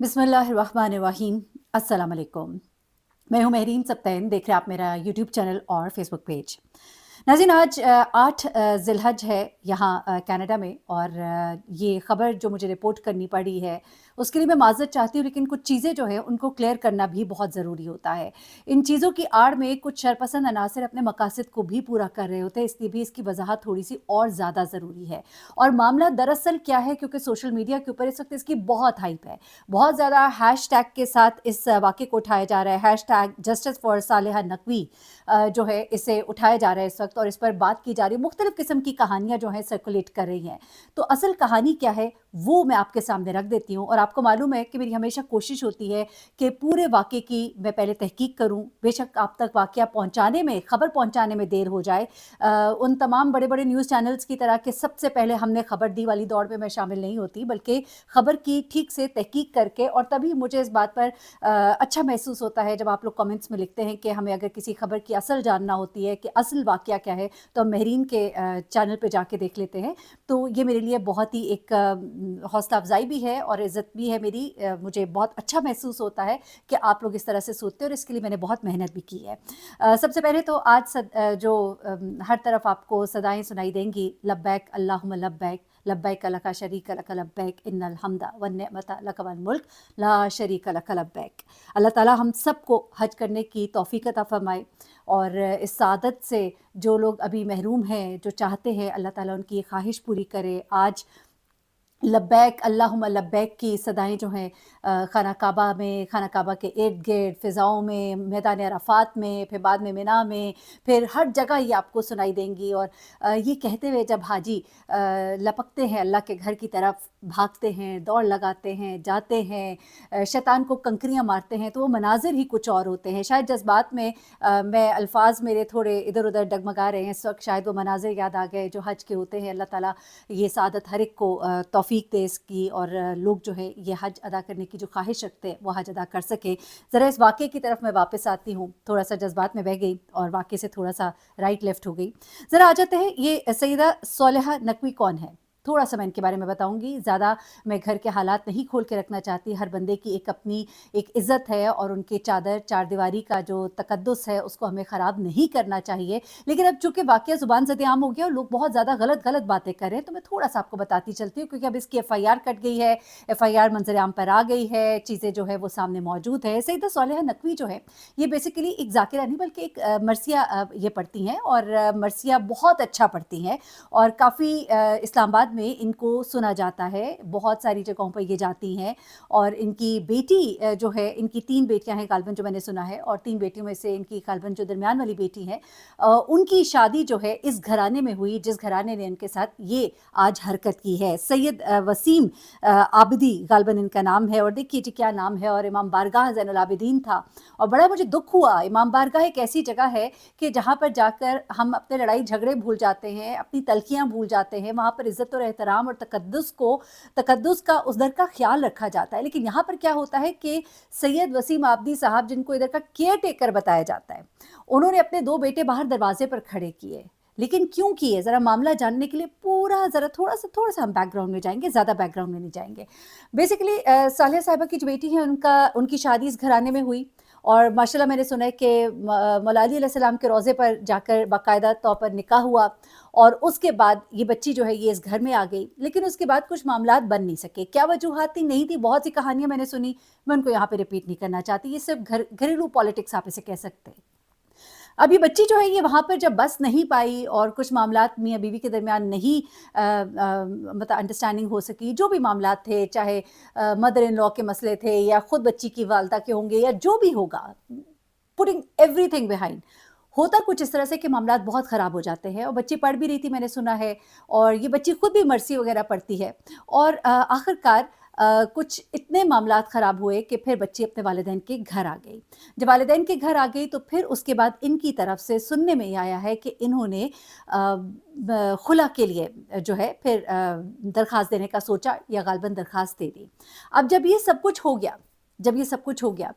बिस्मिल्लाहिर्रहमानिर्रहीम। अस्सलाम वालेकुम। मैं हूं महरीन सब्तैन, देख रहे हैं आप मेरा यूट्यूब चैनल और फेसबुक पेज। नाज़रीन, आज 8 ज़िलहज है यहाँ कनाडा में, और ये ख़बर जो मुझे रिपोर्ट करनी पड़ी है उसके लिए मैं माज़रत चाहती हूँ, लेकिन कुछ चीज़ें जो है उनको क्लियर करना भी बहुत ज़रूरी होता है। इन चीज़ों की आड़ में कुछ शरपसंद अनासर अपने मकासद को भी पूरा कर रहे होते हैं, इसलिए भी इसकी वजाहत थोड़ी सी और ज़्यादा ज़रूरी है। और मामला दरअसल क्या है, क्योंकि सोशल मीडिया के ऊपर इस वक्त इसकी बहुत हाइप है, बहुत ज़्यादा हैशटैग के साथ इस वाक़े को उठाया जा रहा है। Hashtag justice for Saleha Naqvi जो है इसे उठाया जा रहा है इस वक्त, और इस पर बात की जा रही है। मुख्तलिफ किस्म की कहानियाँ जो हैं सर्कुलेट कर रही हैं। तो असल कहानी क्या है वो मैं आपके सामने रख देती हूँ, और आपको मालूम है कि मेरी हमेशा कोशिश होती है कि पूरे वाक़े की मैं पहले तहकीक करूँ। बेशक आप तक वाक़या पहुँचाने में, खबर पहुँचाने में देर हो जाए। उन तमाम बड़े बड़े न्यूज़ चैनल्स की तरह कि सबसे पहले हमने खबर दी वाली दौड़ में मैं शामिल नहीं होती, बल्कि खबर की ठीक से तहकीक करके, और तभी मुझे इस बात पर अच्छा महसूस होता है जब आप लोग कमेंट्स में लिखते हैं कि हमें अगर किसी खबर की असल जानना होती है कि असल वाक़या क्या है, तो हम महरीन के चैनल पे जाके देख लेते हैं। तो ये मेरे लिए बहुत ही एक हौसला अफ़ज़ाई भी है और इज़्ज़त भी है मेरी। मुझे बहुत अच्छा महसूस होता है कि आप लोग इस तरह से सोचते हैं, और इसके लिए मैंने बहुत मेहनत भी की है। सबसे पहले तो आज जो हर तरफ आपको सदाएँ सुनाई देंगी, लब्बैक अल्लाहुम्मा लब्बैक, लब्बैक लका शरीक लक लब्बैक, इन्नल हम्दा वन्निअमत लक वल मुल्क ला शरीक लक लब्बैक। अल्लाह ताला हम सबको हज करने की तौफ़ीक अता फ़रमाए, और इस सआदत से जो लोग अभी महरूम हैं, जो चाहते हैं, अल्लाह ताला उनकी ये ख़्वाहिश पूरी करे। आज लब्बैक अल्लाहुम्मा लब्बैक की सदाएँ जो हैं खाना काबा में, खाना काबा के इर्द-गिर्द, फ़िज़ाओं में, मैदान अराफ़ात में, फिर बाद में मिना में, फिर हर जगह ये आपको सुनाई देंगी। और ये कहते हुए जब हाजी लपकते हैं अल्लाह के घर की तरफ, भागते हैं, दौड़ लगाते हैं, जाते हैं, शैतान को कंकरियाँ मारते हैं, तो वो मनाज़िर ही कुछ और होते हैं। शायद जज़्बात में मैं अल्फ़ाज़ मेरे थोड़े इधर-उधर डगमगा रहे हैं इस वक़्त, शायद वो मनाज़िर याद आ गए जो हज के होते हैं। अल्लाह ताला ये सआदत हर एक को तौफ़ीक दे इसकी, और लोग जो है ये हज अदा करने की जो ख्वाहिश रखते हैं वो हज अदा कर सके। ज़रा इस वाक़े की तरफ मैं वापस आती हूँ, थोड़ा-सा जज़्बात में बह गई और वाक़े से थोड़ा-सा राइट लेफ़्ट हो गई। ज़रा आ जाते हैं, ये सैयदा सालेहा नकवी कौन है? थोड़ा-सा मैं इनके बारे में बताऊँगी, ज़्यादा मैं घर के हालात नहीं खोल के रखना चाहती। हर बंदे की एक अपनी एक इज़्ज़त है, और उनकी चादर चारदीवारी का जो तकद्दुस है उसको हमें ख़राब नहीं करना चाहिए। लेकिन अब चूँकि वाक़या ज़ुबान ज़द-ए-आम हो गया और लोग बहुत ज़्यादा गलत-गलत बातें कर रहे हैं, तो मैं थोड़ा-सा आपको बताती चलती हूँ, क्योंकि अब इसकी एफ़आईआर कट गई है, एफ़आईआर मंज़र-ए-आम पर आ गई है, चीज़ें जो है वो सामने मौजूद है। सैयदा सालेहा नकवी जो है, ये बेसिकली एक ज़ाकिरा नहीं बल्कि एक मरसिया ये पढ़ती हैं, और मरसिया बहुत अच्छा पढ़ती हैं, और काफ़ी इस्लामाबाद में इनको सुना जाता है, बहुत सारी जगहों पर ये जाती हैं। और इनकी बेटी जो है, इनकी 3 बेटियाँ हैं ग़ालिबन, जो मैंने सुना है, और 3 बेटियों में से इनकी ग़ालिबन जो दरमियान वाली बेटी है, उनकी शादी जो है इस घराने में हुई जिस घराने ने इनके साथ ये आज हरकत की है। सैयद वसीम आबिदी ग़ालिबन इनका नाम है, और देखिए जी क्या नाम है। और इमाम बारगाह ज़ैनुल आबिदीन था, और बड़ा मुझे दुःख हुआ। इमाम बारगाह एक ऐसी जगह है कि जहाँ पर जाकर हम अपने लड़ाई झगड़े भूल जाते हैं, अपनी तल्ख़ियाँ भूल जाते हैं। वहाँ पर इज़्ज़त और एहतराम और तकद्दुस का उस दर का ख़्याल रखा जाता है। लेकिन यहाँ पर क्या होता है कि सैयद वसीम आबिदी साहब, जिनको इधर का केयर टेकर बताया जाता है, उन्होंने अपने 2 बेटे बाहर दरवाज़े पर खड़े किए। लेकिन क्यों किए? ज़रा मामला जानने के लिए पूरा ज़रा थोड़ा-सा हम बैकग्राउंड में जाएँगे, ज़्यादा बैकग्राउंड में नहीं जाएँगे। बेसिकली सालेहा साहिबा की जो बेटी है, उनकी शादी इस घराने में हुई, और माशाल्लाह मैंने सुना है कि मौला अली अलैहिस्सलाम के रोज़े पर जाकर बाकायदा तौर पर निकाह हुआ, और उसके बाद ये बच्ची जो है ये इस घर में आ गई। लेकिन उसके बाद कुछ मामलात बन नहीं सके। क्या वजूहात थी? नहीं थी, बहुत सी कहानियाँ मैंने सुनी, मैं उनको यहाँ पे रिपीट नहीं करना चाहती। ये सिर्फ़ घरेलू पॉलिटिक्स आप इसे कह सकते हैं। अब ये बच्ची जो है ये वहाँ पर जब बस नहीं पाई, और कुछ मामलात मियाँ बीवी के दरमियान नहीं मतलब अंडरस्टैंडिंग हो सकी, जो भी मामलात थे, चाहे मदर इन लॉ के मसले थे, या खुद बच्ची की वालदा के होंगे, या जो भी होगा, पुटिंग एवरीथिंग बिहाइंड, होता कुछ इस तरह से कि मामलात बहुत ख़राब हो जाते हैं। और बच्ची पढ़ भी रही थी, मैंने सुना है, और ये बच्ची खुद भी मरसी वग़ैरह पढ़ती है। और आखिरकार कुछ इतने मामलात ख़राब हुए कि फिर बच्ची अपने वालिदैन के घर आ गई। जब वालिदैन के घर आ गई, तो फिर उसके बाद इनकी तरफ से सुनने में ये आया है कि इन्होंने खुला के लिए जो है फिर दरख्वास्त देने का सोचा, या ग़ालिबन दरख्वास्त दे दी। अब जब ये सब कुछ हो गया,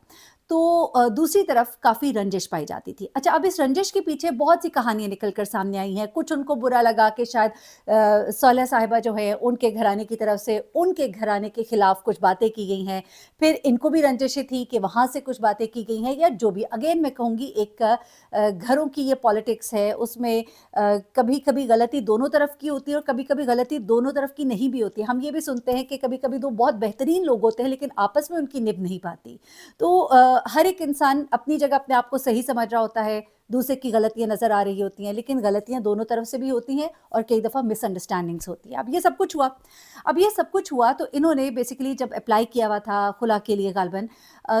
तो दूसरी तरफ काफ़ी रंजिश पाई जाती थी। अच्छा, अब इस रंजिश के पीछे बहुत सी कहानियाँ निकल कर सामने आई हैं। कुछ उनको बुरा लगा कि शायद सौलह साहिबा जो है उनके घराने की तरफ से उनके घराने के खिलाफ कुछ बातें की गई हैं। फिर इनको भी रंजिशें थी कि वहाँ से कुछ बातें की गई हैं, या जो भी। अगेन मैं कहूँगी, एक घरों की ये पॉलिटिक्स है, उसमें कभी-कभी गलती दोनों तरफ की होती है और कभी-कभी गलती दोनों तरफ की नहीं भी होती है। हम ये भी सुनते हैं कि कभी-कभी 2 बहुत बेहतरीन लोग होते हैं, लेकिन आपस में उनकी निभ नहीं पाती। तो हर एक इंसान अपनी जगह अपने आप को सही समझ रहा होता है, दूसरे की गलतियाँ नज़र आ रही होती हैं, लेकिन गलतियाँ दोनों तरफ से भी होती हैं और कई दफ़ा मिसअंडरस्टैंडिंग्स होती हैं। अब ये सब कुछ हुआ तो इन्होंने बेसिकली जब अप्लाई किया हुआ था खुला के लिए गालिबन,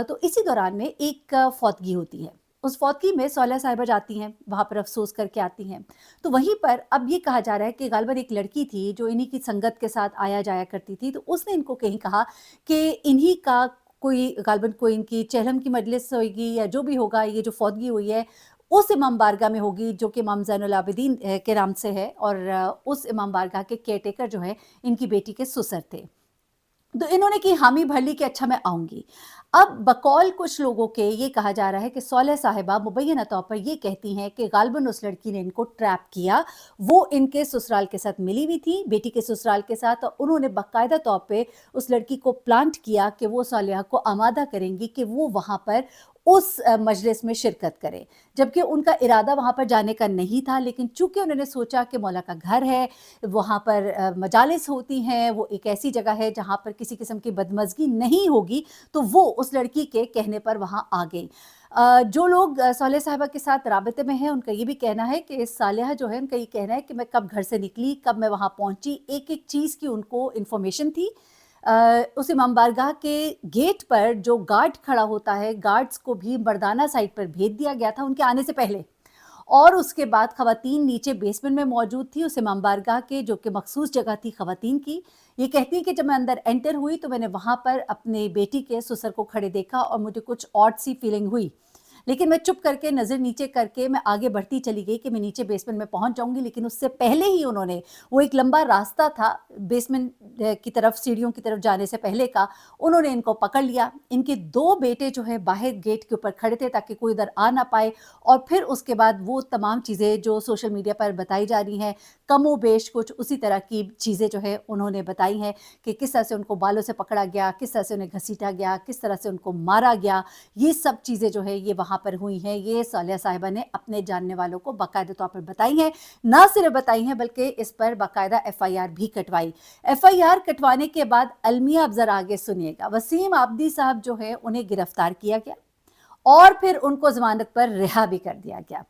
तो इसी दौरान में एक फौतगी होती है। उस फौतगी में सौलह साहिबा जाती हैं, वहाँ पर अफ़सोस करके आती हैं। तो वहीं पर अब ये कहा जा रहा है कि गालिबन एक लड़की थी जो इन्हीं की संगत के साथ आया-जाया करती थी, तो उसने इनको कहीं कहा कि इन्हीं का कोई गालिबन कोई इनकी चेहलम की मजलिस होगी या जो भी होगा, ये जो फौतगी हुई है उस इमाम बारगाह में होगी जो कि इमाम ज़ैनुल आबिदीन के नाम से है, और उस इमाम बारगाह के केयरटेकर जो है इनकी बेटी के सुसर थे। तो इन्होंने की हामी भर ली कि अच्छा मैं आऊँगी। अब बकौल कुछ लोगों के ये कहा जा रहा है कि सौलह साहिबा मुबैना तौर पर ये कहती हैं कि गालिबन उस लड़की ने इनको ट्रैप किया। वो इनके ससुराल के साथ मिली हुई थी, बेटी के ससुराल के साथ, और उन्होंने बाकायदा तौर पे उस लड़की को प्लांट किया कि वो सौलह को आमादा करेंगी कि वो वहाँ पर उस मजलिस में शिरकत करे। जबकि उनका इरादा वहाँ पर जाने का नहीं था, लेकिन चूँकि उन्होंने सोचा कि मौला का घर है, वहाँ पर मजालिस होती हैं, वो एक ऐसी जगह है जहाँ पर किसी किस्म की बदमज़गी नहीं होगी, तो वो उस लड़की के कहने पर वहाँ आ गई। जो लोग सौलह साहिबा के साथ राबिते में हैं, उनका ये भी कहना है कि सालेहा जो है, उनका ये कहना है कि मैं कब घर से निकली, कब मैं वहाँ पहुँची, एक-एक चीज़ की उनको इन्फॉर्मेशन थी। उस इमाम बारगाह के गेट पर जो गार्ड खड़ा होता है, गार्ड्स को भी मर्दाना साइड पर भेज दिया गया था उनके आने से पहले। और उसके बाद ख़वातीन नीचे बेसमेंट में मौजूद थी उस इमाम बारगाह के, जो कि मख़सूस जगह थी ख़वातीन की। ये कहती है कि जब मैं अंदर एंटर हुई तो मैंने वहाँ पर अपने बेटी के ससुर को खड़े देखा और मुझे कुछ ऑड सी फीलिंग हुई। लेकिन मैं चुप करके नज़र नीचे करके मैं आगे बढ़ती चली गई कि मैं नीचे बेसमेंट में पहुँच जाऊँगी, लेकिन उससे पहले ही उन्होंने, वो एक लंबा रास्ता था बेसमेंट की तरफ, सीढ़ियों की तरफ जाने से पहले का, उन्होंने इनको पकड़ लिया। इनके 2 बेटे जो हैं बाहर गेट के ऊपर खड़े थे ताकि कोई इधर आ ना पाए, और फिर उसके बाद वो तमाम चीज़ें जो सोशल मीडिया पर बताई जा रही हैं, कमोबेश कुछ उसी तरह की चीज़ें जो है उन्होंने बताई हैं कि किस तरह से उनको बालों से पकड़ा गया, किस तरह से उन्हें घसीटा गया, किस तरह से उनको मारा गया। ये सब चीज़ें जो है ये वहाँ पर हुई हैं। ये सौलह साहिबा ने अपने जानने वालों को बाकायदा तौर पर बताई हैं। ना सिर्फ बताई हैं बल्कि इस पर बाकायदा एफआईआर भी कटवाई। एफआईआर कटवाने के बाद अलमिया, अब ज़रा आगे सुनिएगा, वसीम आबदी साहब जो है उन्हें गिरफ्तार किया गया और फिर उनको ज़मानत पर रिहा भी कर दिया गया।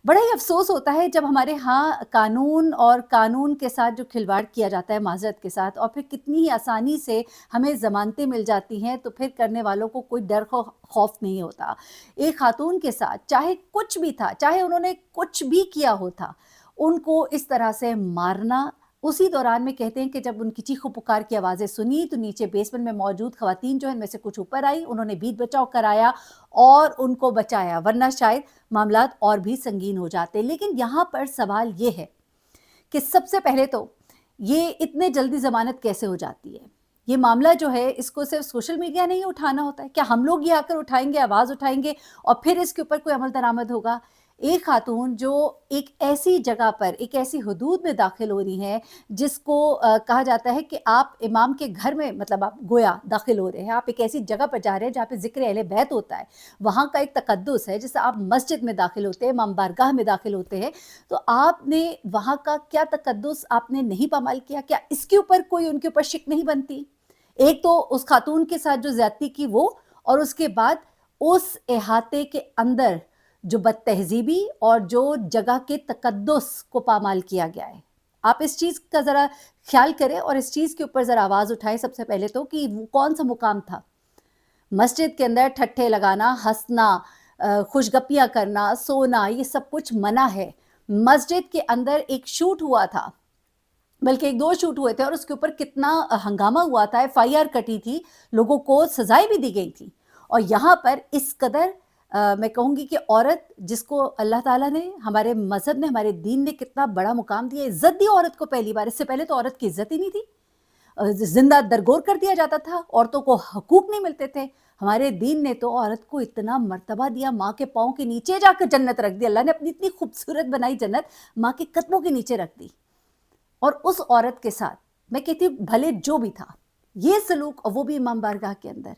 बड़ा ही अफ़सोस होता है जब हमारे यहाँ कानून और कानून के साथ जो खिलवाड़ किया जाता है माज़रत के साथ, और फिर कितनी ही आसानी से हमें ज़मानतें मिल जाती हैं, तो फिर करने वालों को कोई डर खौफ नहीं होता। एक खातून के साथ चाहे कुछ भी था, चाहे उन्होंने कुछ भी किया होता, उनको इस तरह से मारना। उसी दौरान में कहते हैं कि जब उनकी चीखों-पुकार की आवाज़ें सुनी तो नीचे बेसमेंट में मौजूद ख़वातीन जो हैं इनमें से कुछ ऊपर आई, उन्होंने बीच बचाव कराया और उनको बचाया, वरना शायद मामलात और भी संगीन हो जाते। लेकिन यहाँ पर सवाल ये है कि सबसे पहले तो ये इतने जल्दी ज़मानत कैसे हो जाती है? ये मामला जो है इसको सिर्फ़ सोशल मीडिया ने ही उठाना होता है? क्या हम लोग ये आकर उठाएँगे, आवाज़ उठाएँगे और फिर इसके ऊपर कोई अमल दरामद होगा? एक खातून जो एक ऐसी जगह पर, एक ऐसी हुदूद में दाखिल हो रही हैं जिसको कहा जाता है कि आप इमाम के घर में, मतलब आप गोया दाखिल हो रहे हैं, आप एक ऐसी जगह पर जा रहे हैं जहाँ पे ज़िक्र अहले बैत होता है। वहाँ का एक तकद्दुस है, जैसे आप मस्जिद में दाखिल होते हैं, इमाम बारगाह में दाखिल होते हैं, तो आपने वहाँ का क्या तकद्दुस आपने नहीं पामाल किया? क्या इसके ऊपर कोई उनके ऊपर शिक नहीं बनती? एक तो उस खातून के साथ जो ज़्यादती की वो, और उसके बाद उस इहाते के अंदर जो बदतहज़ीबी और जो जगह के तकद्दुस को पामाल किया गया है। आप इस चीज़ का ज़रा ख़्याल करें और इस चीज़ के ऊपर ज़रा आवाज़ उठाएँ सबसे पहले तो, कि वो कौन-सा मुकाम था? मस्जिद के अंदर ठट्ठे लगाना, हँसना, खुशगपियाँ करना, सोना, ये सब कुछ मना है। मस्जिद के अंदर एक शूट हुआ था, बल्कि 1-2 शूट हुए थे और उसके ऊपर कितना हंगामा हुआ था, एफआईआर कटी थी, लोगों को सज़ाएँ भी दी गई थी। और यहाँ पर इस कदर मैं कहूँगी कि औरत जिसको अल्लाह ताला ने, हमारे मज़हब ने, हमारे दीन ने कितना बड़ा मुकाम दिया, इज़्ज़त दी औरत को पहली बार, इससे पहले तो औरत की इज़्ज़त ही नहीं थी। زندہ درگور کر دیا جاتا تھا، عورتوں کو حقوق نہیں ملتے تھے۔ ہمارے دین نے تو عورت کو اتنا مرتبہ دیا، ماں کے پاؤں کے نیچے جا کر جنت رکھ دی، اللہ نے اپنی اتنی خوبصورت بنائی جنت، ماں کے قدموں کے نیچے رکھ دی۔ اور اس عورت کے ساتھ میں کہتی ہوں بھلے جو بھی تھا، یہ سلوک، اور وہ بھی امام بارگاہ کے اندر،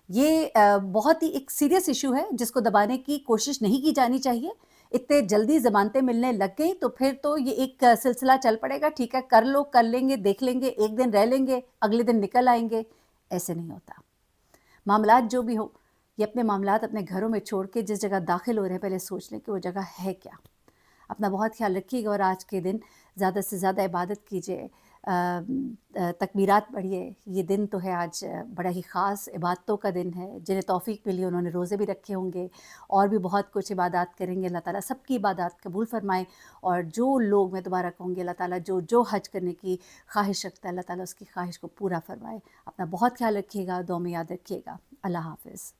یہ بہت ہی ایک سیریس ایشو ہے جس کو دبانے کی کوشش نہیں کی جانی چاہیے۔ اتنے جلدی ضمانتیں ملنے لگ گئیں تو پھر تو یہ ایک سلسلہ چل پڑے گا، ٹھیک ہے کر لو، کر لیں گے، دیکھ لیں گے، ایک دن رہ لیں گے، اگلے دن نکل آئیں گے۔ ایسے نہیں ہوتا۔ معاملات جو بھی ہو، یہ اپنے معاملات اپنے گھروں میں چھوڑ کے جس جگہ داخل ہو رہے ہیں پہلے سوچ لیں کہ وہ جگہ ہے کیا۔ اپنا بہت خیال رکھیے گا، اور آج کے دن زیادہ سے زیادہ عبادت کیجیے، تکبیرات پڑھیے۔ یہ دن تو ہے آج بڑا ہی خاص عبادتوں کا دن ہے، جنہیں توفیق ملی انہوں نے روزے بھی رکھے ہوں گے، اور بھی بہت کچھ عبادات کریں گے۔ اللہ تعالیٰ سب کی عبادات قبول فرمائے، اور جو لوگ، میں دوبارہ کہوں گی، اللہ تعالیٰ جو حج کرنے کی خواہش رکھتا ہے، اللہ تعالیٰ اس کی خواہش کو پورا فرمائے۔ اپنا بہت خیال رکھیے گا، دعا میں یاد رکھیے گا۔ اللہ حافظ۔